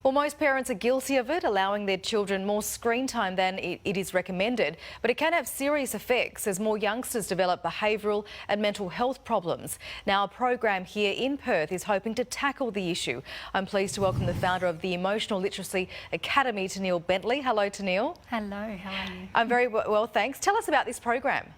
Well, most parents are guilty of it, allowing their children more screen time than it is recommended. But it can have serious effects as more youngsters develop behavioural and mental health problems. Now, a program here in Perth is hoping to tackle the issue. I'm pleased to welcome the founder of the Emotional Literacy Academy, Tennille Bentley. Hello, Tennille. Hello, how are you? I'm very well, thanks. Tell us about this program.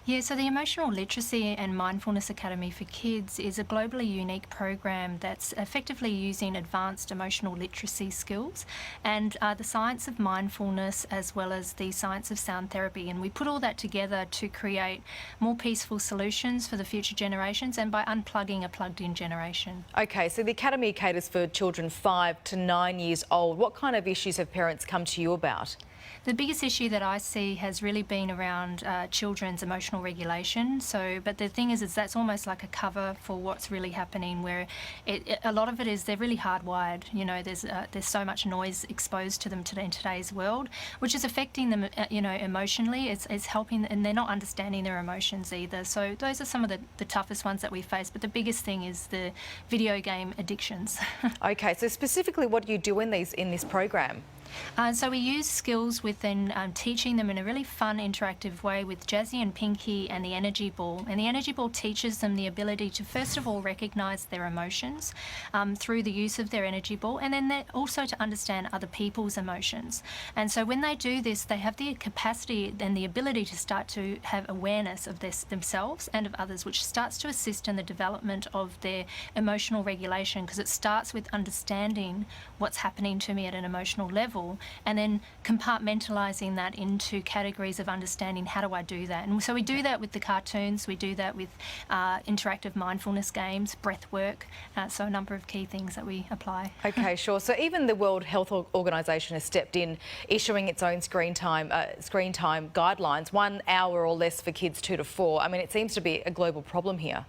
Yeah, so the Emotional Literacy and Mindfulness Academy for Kids is a globally unique program that's effectively using advanced emotional literacy skills and the science of mindfulness as well as the science of sound therapy. And we put all that together to create more peaceful solutions for the future generations and by unplugging a plugged-in generation. Okay, so the Academy caters for children 5 to 9 years old. What kind of issues have parents come to you about? The biggest issue that I see has really been around children's emotional regulation. But the thing is that's almost like a cover for what's really happening, where a lot of it is they're really hardwired. You know, there's so much noise exposed to them in today's world, which is affecting them, emotionally. It's helping, and they're not understanding their emotions either. So those are some of the toughest ones that we face. But the biggest thing is the video game addictions. Okay, so specifically, what do you do in this program? So we use skills within teaching them in a really fun, interactive way with Jazzy and Pinky and the energy ball. And the energy ball teaches them the ability to first of all recognise their emotions through the use of their energy ball, and then also to understand other people's emotions. And so when they do this, they have the capacity and the ability to start to have awareness of themselves and of others, which starts to assist in the development of their emotional regulation, because it starts with understanding what's happening to me at an emotional level, and then compartmentalising that into categories of understanding how do I do that. And so we do that with the cartoons, we do that with interactive mindfulness games, breath work, so a number of key things that we apply. Okay, sure. So even the World Health Organization has stepped in, issuing its own screen time guidelines, 1 hour or less for kids 2 to 4. I mean, it seems to be a global problem here.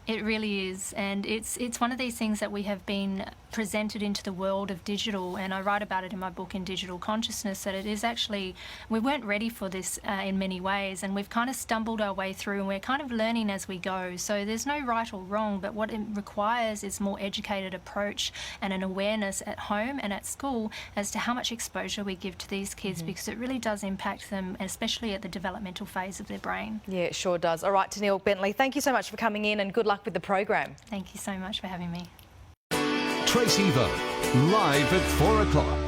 It really is, and it's one of these things that we have been presented into the world of digital, and I write about it in my book In Digital Consciousness, that it is actually, we weren't ready for this in many ways, and we've kind of stumbled our way through, and we're kind of learning as we go. So there's no right or wrong, but what it requires is more educated approach and an awareness at home and at school as to how much exposure we give to these kids, because it really does impact them, especially at the developmental phase of their brain. Yeah, it sure does. All right, Tennille Bentley, thank you so much for coming in, and good luck with the program. Thank you so much for having me. Tracy, live at 4 o'clock.